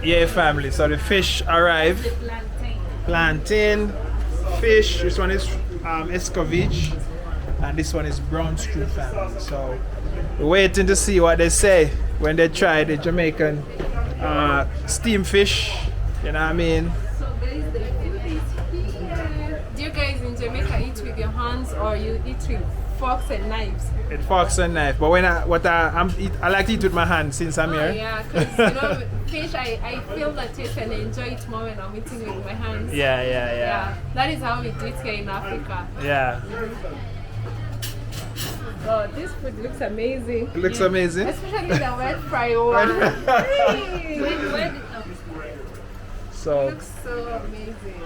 Yeah, family. So the fish arrived. Plantain, fish. This one is escovitch, and this one is brown stew, family. So we're waiting to see what they say when they try the Jamaican steamed fish. You know what I mean? So guys, the food is here. Do you guys in Jamaica eat with your hands or you eat with forks and knives? With forks and knife. But when I like to eat with my hands since I'm here. Yeah, because fish, I feel the taste and I enjoy it more when I'm eating with my hands. Yeah. That is how we do it here in Africa. Yeah. Oh, this food looks amazing. It looks amazing. Especially the wet fry one. So It looks so amazing.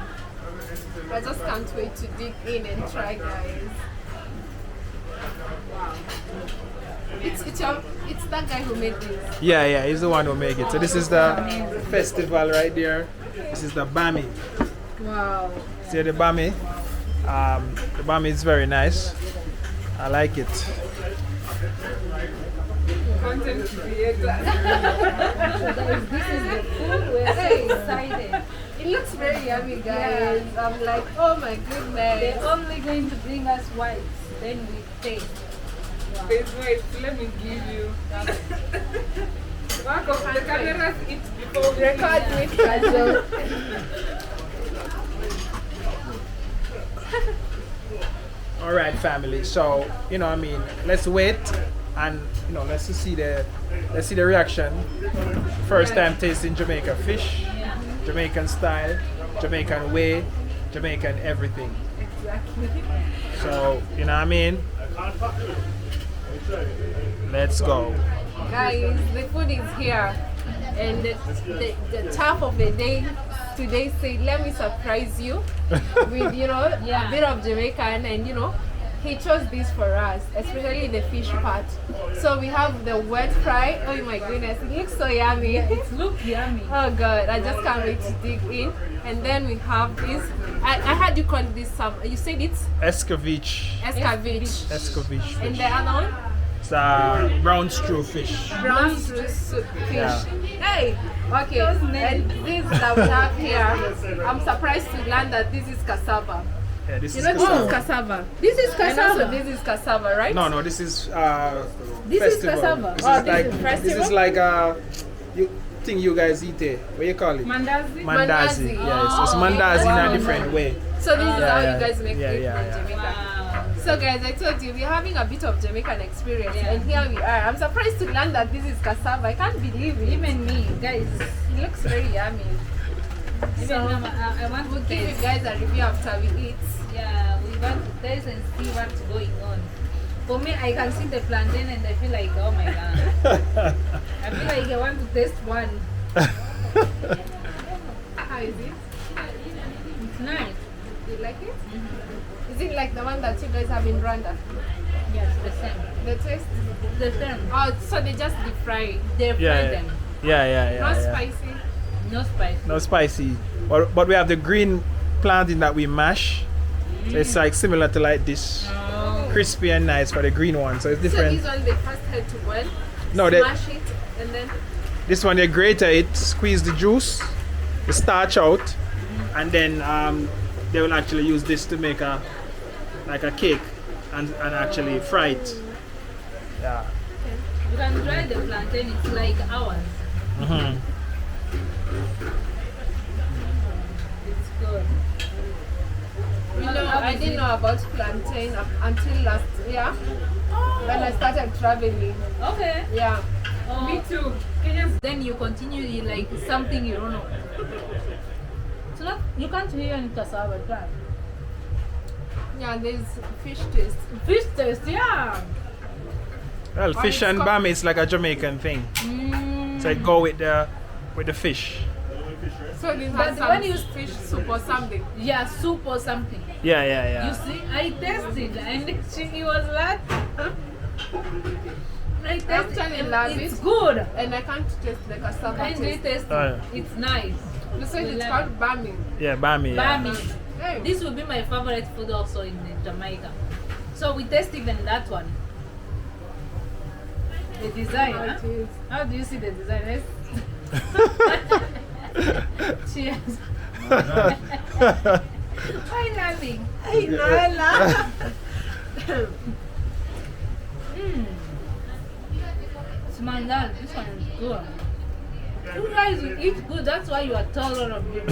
I just can't wait to dig in and try, guys. Wow. It's that guy who made this. yeah, he's the one who make it. So this is the festival right there. This is the bami. Wow. See the bami? The bami is very nice. I like it. Content creator. Guys, this is the food. We're so excited. It looks very yummy, guys. I'm like, oh my goodness. They're only going to bring us whites, then we taste. Wow. Wait, let me give you. Mark of the cameras, it's before we record with Kajol. All right, family. So let's wait and let's see the reaction. First time tasting Jamaican fish, Jamaican style, Jamaican way, Jamaican everything. Exactly. So you know what I mean. Let's go. Guys, the food is here, and the top of the day today said, let me surprise you with a bit of Jamaican, and he chose this for us, especially the fish part. So we have the wet fry. Oh my goodness, it looks so yummy. It looks yummy. Oh god, I just can't wait to dig in. And then we have this. I heard you call this you said it's Escovitch. escovitch. And Fish. the other one? It's brown stew fish. Brown stew fish. Yeah. Hey, okay. And this that we have here, I'm surprised to learn that this is cassava. Yeah, this is This is cassava. cassava. This is And also cassava. this is cassava, right? No, this is This is festival. cassava. This is like you thing you guys eat it. What you call it? Mandazi. Mandazi. Yeah, it's mandazi in a different way. So this is how Yeah, you guys make yeah, it yeah, in yeah. Jamaica. Wow. So guys, I told you we're having a bit of Jamaican experience, Yeah. and here we are. I'm surprised to learn that this is cassava. I can't believe it. Even me, guys. It looks very yummy. Even So I want we'll to give you taste. guys a review after we eat. Yeah, we want to taste and see what's going on. For me, I can see the plantain and I feel like, oh my god. I feel like I want to taste one. How is it? It's nice. Do you like it? Is it like the one that you guys have in Rwanda? Yes, the same. The taste? The same. Oh, so they just deep fry. They fry Yeah, them. yeah. Not spicy. No spice. No spicy. But we have the green plantain that we mash. So it's like similar to like this. Oh. Crispy and nice for the green one. So it's So different. this one they first had to boil, No, they, smash it, and then this one they grate it, squeeze the juice, the starch out, and then they will actually use this to make a cake and actually fry it. Yeah. You can try the plantain, it's like ours. Mm-hmm. It's good. I didn't know about plantain until last year when I started traveling. Okay. Yeah. Oh. Me too. Kenyans. Then you continue you like something you don't know. So not, you can't hear in cassava, try. Yeah, there's fish taste. Fish taste, yeah. Well, Or fish it's and called- bami is like a Jamaican thing. So it go with the fish. So this But has some when you- fish soup or something. Yeah, soup or something. Yeah. You see, I tasted and she was like, I tasted Actually it. love It's it. good. And I can't taste the cassava And we taste. taste Oh, it. It's nice. You said we it's love called bami. Yeah, bami. Yeah. Bami. Hey. This will be my favorite food also in Jamaica. So we taste even that one. The design, Oh, huh? it is. How do you see the design? Let's Cheers. Why laughing? Smandal, this one is good. You guys will eat good, that's why you are taller of you.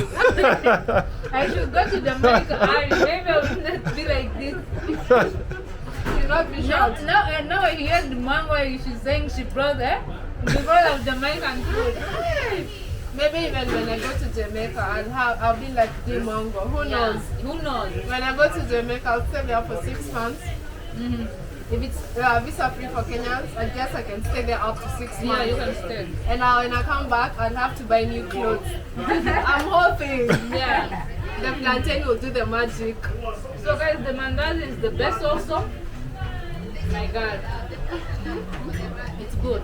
I should go to Jamaica. Maybe I will not be like this. You not be short. No, I hear the man where she's saying she brought her because of Jamaican food. Maybe even when I go to Jamaica, I'll be like the Mongo. Who knows? Who knows? When I go to Jamaica, I'll stay there for 6 months. If it's visa free for Kenyans, I guess I can stay there up to 6 months. Yeah, you can stay. And now when I come back, I'll have to buy new clothes. I'm hoping. Yeah. The plantain will do the magic. So guys, the mandazi is the best also. My God. It's good.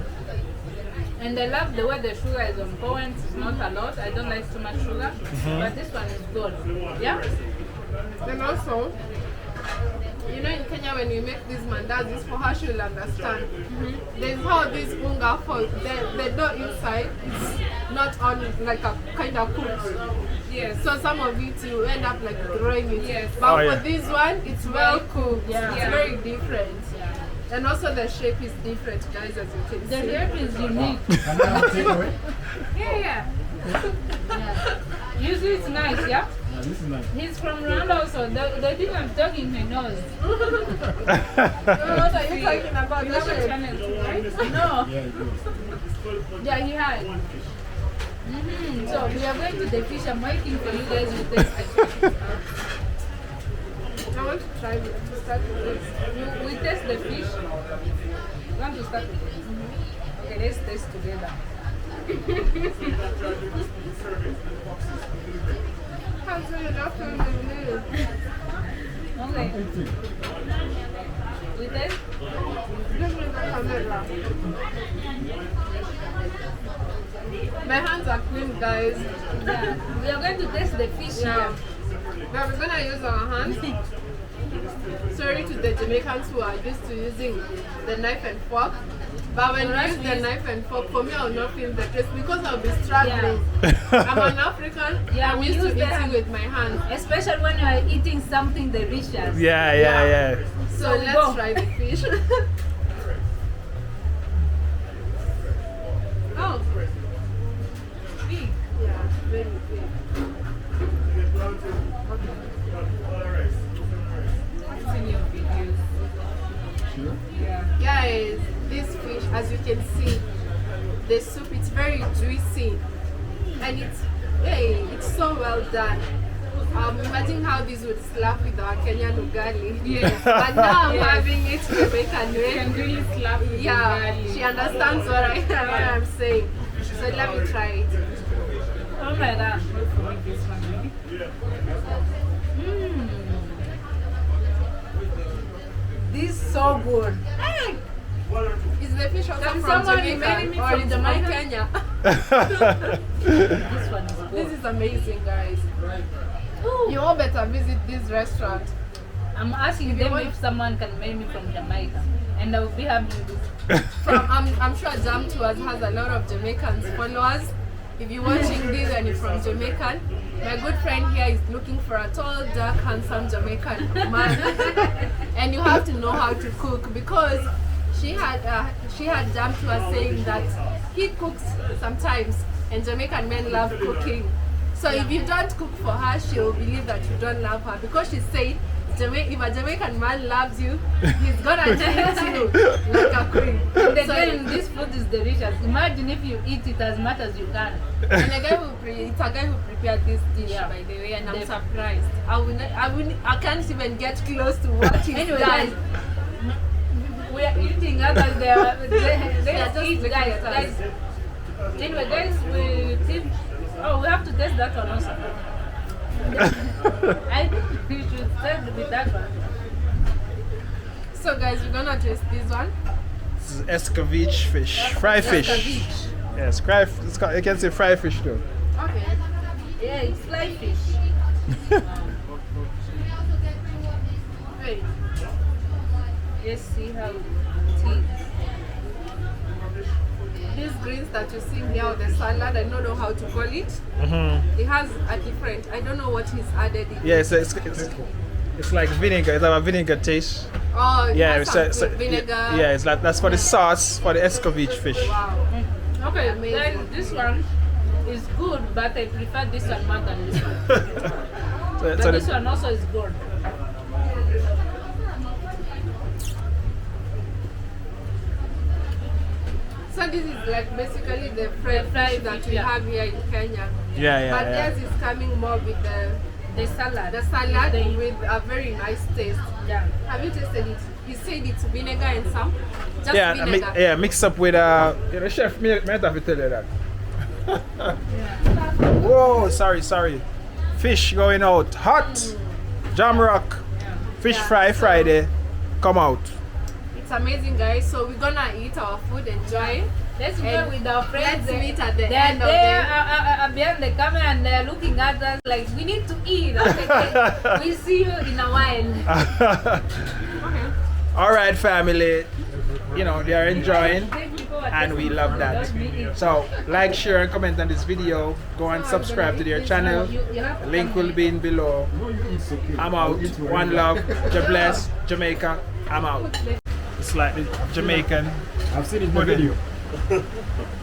And I love the way the sugar is on point. It's not a lot. I don't like too much sugar. But this one is good. Yeah? And also, you know in Kenya when we make these mandazis, for her she'll understand. There's how this unga falls. The dough inside is not on like a kind of cooked. Yes. So some of it you end up like throwing it. Yes. But for this one, it's well cooked. Yeah. It's very different. And also the shape is different, guys, as you can see. The shape is unique. Can I have a takeaway? Yeah. You see, it's nice, yeah? Yeah, this is nice. He's from Rwanda also. The thing I'm talking, he knows. What are you talking about? You The have a shape? channel, right? No. Yeah, it goes. Yeah, he had. So we are going to the fish. I'm waiting for you guys with this. I want to try it. To start with this. We test the fish. You want to start with this? Okay, let's taste together. How do you not feel the milk? Okay. We taste? Give me the camera. My hands are clean, guys. Yeah. We are going to taste the fish Yeah. here. But we're gonna use our hands. Sorry to the Jamaicans who are used to using the knife and fork. But when we use the knife and fork, for me I will not feel the taste because I'll be struggling. I'm an African. Yeah, I'm we used to use the eating hand. with my hands. Especially when you are eating something delicious. Yeah. So let's go. try the fish. Oh, Big. yeah, very big. I've seen your videos. Sure? Yeah. Guys, this fish, as you can see, the soup, it's very juicy and it's so well done. Imagine how this would slap with our Kenyan ugali. Yes. But now I'm Yes. having it Jamaican way. Can really slap with Yeah, ugali. she understands what I'm saying. So let me try it. Oh my God. Wait for me, this one. This is so good. Hey! Is the fish also Can from someone Jamaica remind me or from is it from Jamaica? Kenya? This one is This good. is amazing, guys. Ooh. You all better visit this restaurant. I'm asking them if someone can marry me from Jamaica. And I will be having this. I'm sure Jam Tours has a lot of Jamaicans followers. If you're watching this and you're from Jamaican, my good friend here is looking for a tall, dark, handsome Jamaican man. And you have to know how to cook because she had Jam Tours saying that he cooks sometimes and Jamaican men love cooking. So if you don't cook for her, she will believe that you don't love her because she said if a Jamaican man loves you, he's gonna treat you like a queen. And again, this food is delicious. Imagine if you eat it as much as you can. And a guy it's a guy who prepared this dish, by the way, and I'm surprised. I can't even get close to what he's Anyway, done. guys, we are eating others. They are just eat, looking guys. at us. Guys. Anyway, guys, we have to test that one also. I think we should start with that one. So guys, we're gonna taste this one. This is escovitch fish, fry fish. Yes, you can say fry fish too. Okay. Yeah, it's fly fish. Wait. Let's see how it is. these greens that you see here, the salad, I don't know how to call it. It has a different, I don't know what he's added in. Yeah, it's like vinegar. It's like a vinegar taste. Oh, it Yeah, has so, some vinegar. yeah, it's like that's for the sauce for the escovitch fish. Wow. Okay, Amazing. then this one is good, but I prefer this one more than this one. But So this the- one also is good. So this is like basically the fried fish that we have here in Kenya. yeah, But yeah. theirs is coming more with The salad. the salad with a very nice taste. Yeah. Have you tasted it? You said it's vinegar and some? Just Yeah, vinegar. mixed up with the chef may have to tell you that. Whoa, sorry. Fish going out hot. Jamrock. Fish Yeah, fry so- Friday. Come out. It's amazing, guys. So we're gonna eat our food, enjoy. Let's go And with our friends. let's meet at the They're end of there the... behind the camera and they're looking at us like we need to eat. Okay, we'll see you in a while. All right, family. You know, they are enjoying and we love that. So, like, share, and comment on this video. Go and subscribe to their channel. The link will be in below. I'm out. One love. God bless. Jamaica. I'm out. It's like the Jamaican. I've seen it in the Pudding. video.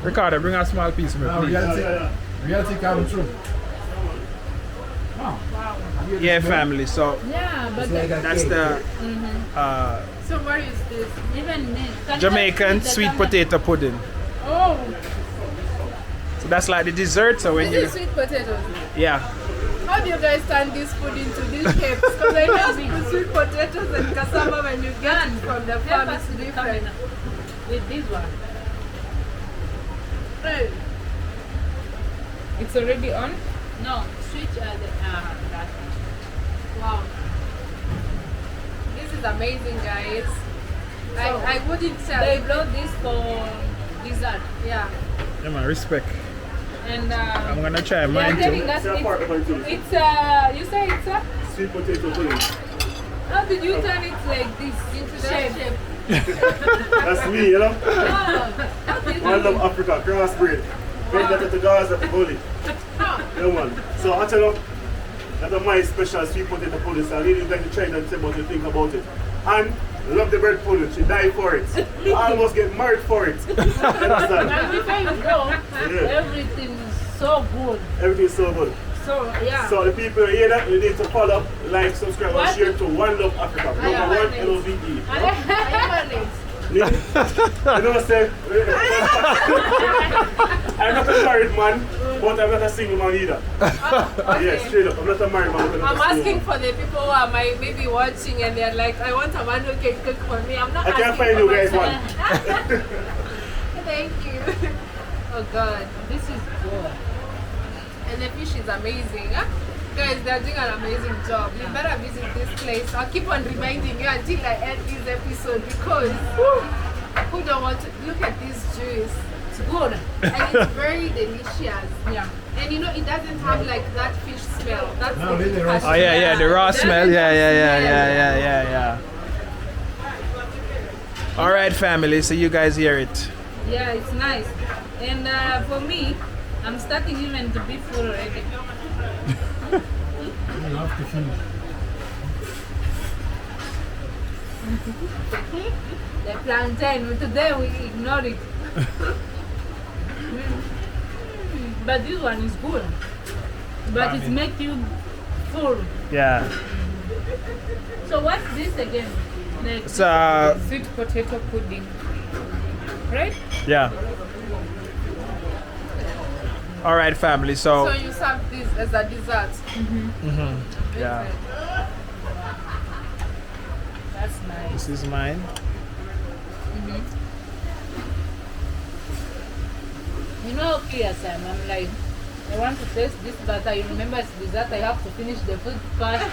Ricardo, bring a small piece of me, Now, please. reality come true. Wow. Yeah, family. So, Yeah, but that's the So where is this? even me. Can Jamaican I see the sweet camera? potato pudding. Oh, So that's like the dessert. So when This you, is sweet potatoes. yeah. How do you guys turn this food into these shapes? Because I know sweet potatoes and cassava when you get it from the farm help us is with different. coming with this one. Right. It's already on? No, switch that. Wow. This is amazing, guys. I wouldn't They tell. blow this for dessert. Yeah. Yeah, man, respect. And I'm gonna try they are mine telling too. us it's you say it's a Sweet potato pudding. how did you turn it like this into shape? That's me, you know? Oh, how did I you love Africa, crossbreed. Bring that to Gaza at the bully. Yeah, man. So actually, that's my special sweet potato pudding. So I really like to try and say what you think about it. And love the bread pudding. She died for it. I almost get married for it. You understand? And before you go, Yeah. everything is so good. Everything's so good. So yeah. So the people here that you need to follow, like, subscribe, and What? share to One Love Africa. Number one, LOVE. You know what I'm saying? I'm not a married man, but I'm not a single man either. Yes, straight up. I'm not a married man. But I'm not a single asking man. for the people who are maybe watching and they're like, I want a man who can cook for me. I'm not I can't asking find for you guys myself. one. Thank you. Oh God. This is good. And the fish is amazing. Huh? Guys, they're doing an amazing job. You better visit this place. I'll keep on reminding you until I end this episode because who don't want to look at this juice? It's good. And it's very delicious. Yeah. And you know, it doesn't have like that fish smell. That's No, the really fish raw Oh yeah, the raw smell. Yeah. All right, family. So you guys hear it. Yeah, it's nice. And for me, I'm starting even to be full already. You have to finish. The plantain, today we ignore it. But this one is good. But it makes you full. Yeah. So what's this again? Like It's sweet potato pudding. Right? yeah. All right, family. So So you serve this as a dessert. yeah, That's nice. this is mine. You know how curious I am. I'm like, I want to taste this, but I remember it's dessert. I have to finish the food first.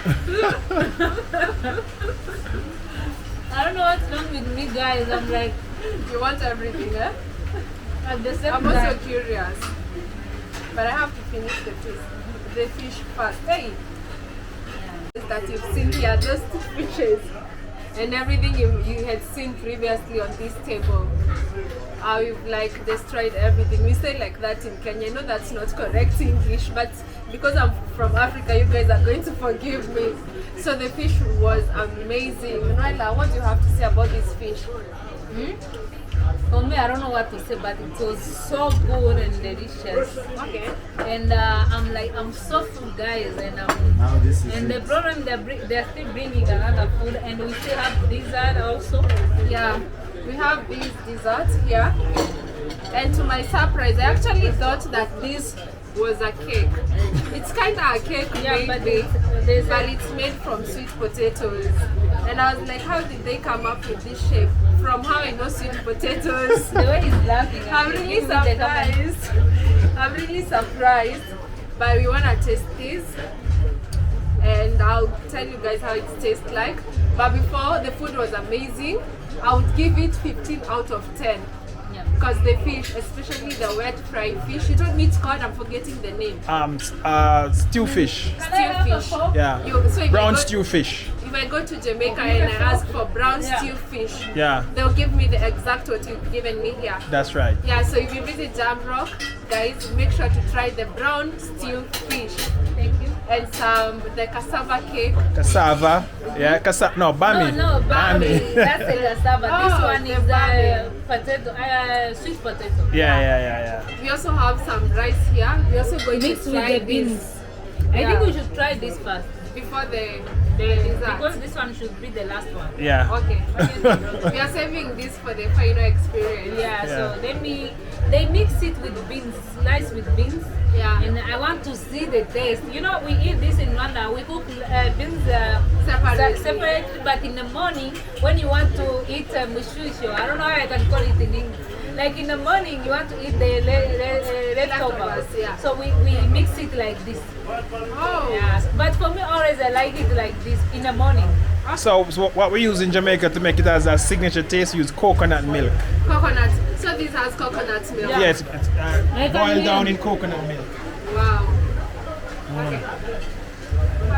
I don't know what's wrong with me, guys. I'm like, You want everything, eh? at the same I'm also time. curious. But I have to finish the fish first. Hey! That you've seen here, those two fishes. and everything you had seen previously on this table. We've like destroyed everything. We say like that in Kenya. I know that's not correct English, but because I'm from Africa, you guys are going to forgive me. So the fish was amazing. Noela, what do you have to say about this fish? For me, I don't know what to say, but it was so good and delicious. Okay. And I'm so full, guys, and Now this is and the it. problem they're still bringing another food, and we still have dessert also. Yeah, we have these desserts here. And to my surprise, I actually thought that this was a cake. It's kind of a cake, Yeah, but maybe, there's but it's made from sweet potatoes. And I was like, how did they come up with this shape? From how I know sweet potatoes. The way he's laughing, I'm really surprised. I'm really surprised. But we want to test this. And I'll tell you guys how it tastes like. But before, the food was amazing. I would give it 15 out of 10. Yeah. Because the fish, especially the wet fried fish, you don't need cod, I'm forgetting the name. Stew fish. Stew fish. Yeah. So if Brown I go, stew fish. If I go to Jamaica and I ask for brown stew fish, Yeah, they'll give me the exact what you've given me here. that's right. Yeah, so if you visit Jamrock, guys, make sure to try the brown stew fish. Thank you. And the cassava cake. Cassava. Yeah, no, bami. No, bami. Bami. That's a cassava. This Oh, one the is bami. potato, sweet potato. Yeah. We also have some rice here. We're also going Mixed to with try the this beans. I Yeah. think we should try this first. before the dessert. Because this one should be the last one. Yeah. Okay. We are saving this for the final experience. Yeah, Yeah. so they mix it with beans, slice with beans. Yeah. And I want to see the taste. You know, we eat this in Rwanda. We cook beans separately, but in the morning, when you want to eat mushusho, I don't know how I can call it in English. Like in the morning, you want to eat the leftovers. Yeah. So we mix it like this. Oh. Yes. But for me, always I like it like this in the morning. So what we use in Jamaica to make it as a signature taste, use coconut milk. Coconut. So this has coconut milk. Yeah, it's Like boiled a down milk. in coconut milk. Wow. Okay.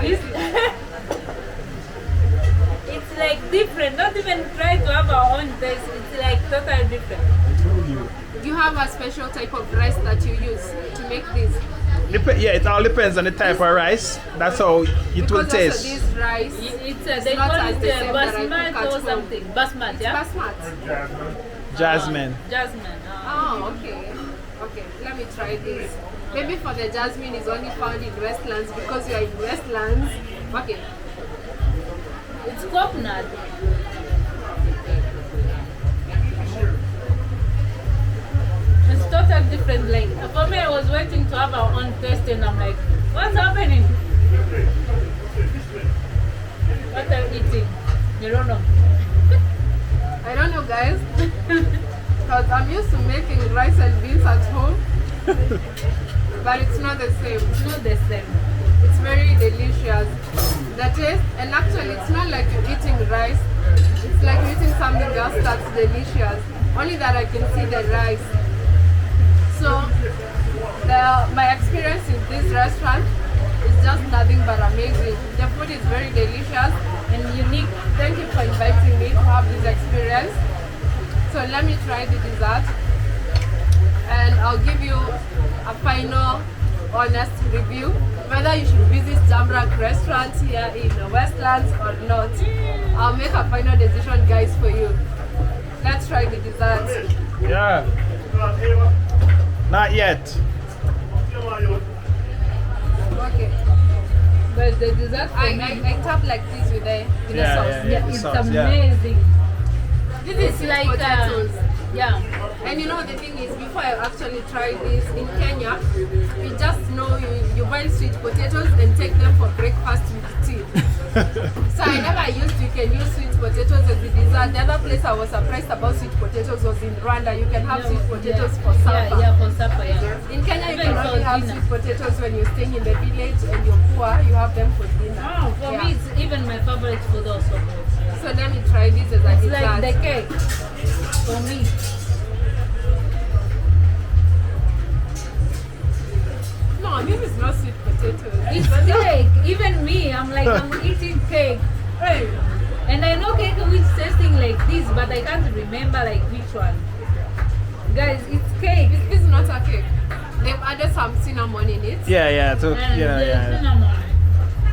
This, it's like different. Don't even try to have our own taste. It's like totally different. You have a special type of rice that you use to make this. Yeah, it all depends on the type of rice. That's how it will Because also taste. this rice, It's they not call as it the same that I cook basmat at or home. something. Basmat, yeah. basmat. Jasmine. Jasmine. Oh, okay. Okay, let me try this. Maybe for the jasmine is only found in Westlands because you are in Westlands. Okay. It's coconut. It's totally different. Like for me, I was waiting to have our own taste, and I'm like, what's happening? What are you eating? You don't know. I don't know, guys. Because I'm used to making rice and beans at home. But it's not the same. It's not the same. It's very delicious. The taste, and actually it's not like you're eating rice. It's like you're eating something else that's delicious. Only that I can see the rice. So my experience in this restaurant is just nothing but amazing. The food is very delicious and unique. Thank you for inviting me to have this experience. So let me try the dessert and I'll give you a final honest review whether you should visit Jamrock restaurant here in the Westlands or not. I'll make a final decision, guys, for you. Let's try the dessert. Yeah. Not yet. Okay. But the dessert for me, I tap like this with the Yeah, sauce. yeah, yeah, the it's sauce, yeah. amazing. This is Sweet like potatoes. yeah. And you know the thing is, before I actually tried this in Kenya, we just know you boil sweet potatoes and take them for breakfast with tea. So I never used you can use sweet potatoes as a dessert. The other place I was surprised about sweet potatoes was in Rwanda. You can have sweet potatoes for supper. Yeah, for supper, yeah. In Kenya, you Even can for only have dinner. sweet potatoes when you're staying in the village and you're poor. You have them for dinner. Oh, for Yeah. me, it's even my favorite food also. So let me try this as a It's dessert. like the cake for me. No, this is not sweet potatoes. It's cake. Even me, I'm like, I'm eating cake. Hey. And And I know cake which tasting like this, but I can't remember like which one. Guys, it's cake. This is not a cake. They've added some cinnamon in it. Yeah. So, And yeah, the yeah. cinnamon.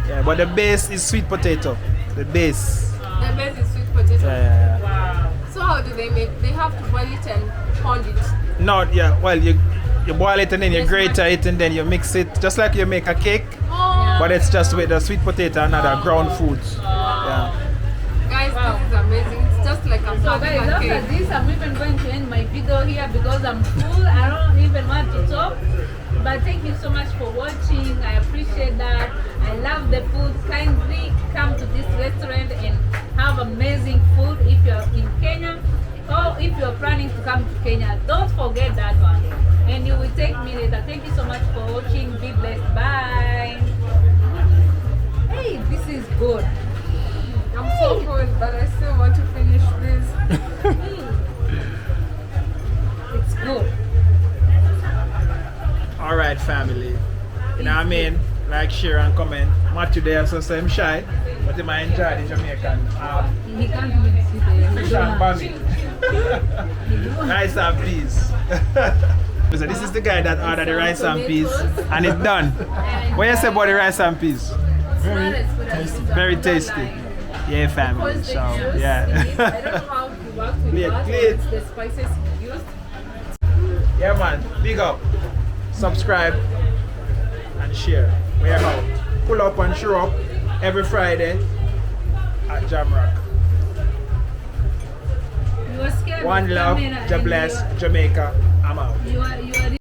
Yeah, but the base is sweet potato. The base. The base is sweet potato. Yeah. Wow. So how do they make? They have to boil it and pound it. No, yeah, well, you boil it and then you grate it and then you mix it just like you make a cake, Oh, but it's just with the sweet potato and other ground foods. Yeah. guys, Wow. this is amazing. It's just like a So guys, having a after cake. this, I'm even going to end my video here because I'm full. I don't even want to talk. But thank you so much for watching. I appreciate that. I love the food. Kindly come to this restaurant and have amazing food if you're in Kenya or if you're planning to come to Kenya. Don't forget that one. And you will take me later. Thank you so much for watching. Be blessed. Bye. Hey, this is good. I'm so full, but I still want to finish this. It's good. All right, family. You know what I mean? Like, share, and comment. Matthew there, so I'm shy, but he might enjoy the Jamaican He can't even see the fish and bami. Rice and peas. So this is the guy that ordered the rice and peas, and it's done. What you say about the rice and peas? Very Very tasty. Yeah, family. Because So they use in it, I yeah. don't know how it works with Plate, that, plate. but the spices used. Yeah, man. Big up. Subscribe and share. We're out. Pull up and show up every Friday at Jamrock. You are scared. One of love, camera God and bless, Jamaica. I'm out. You are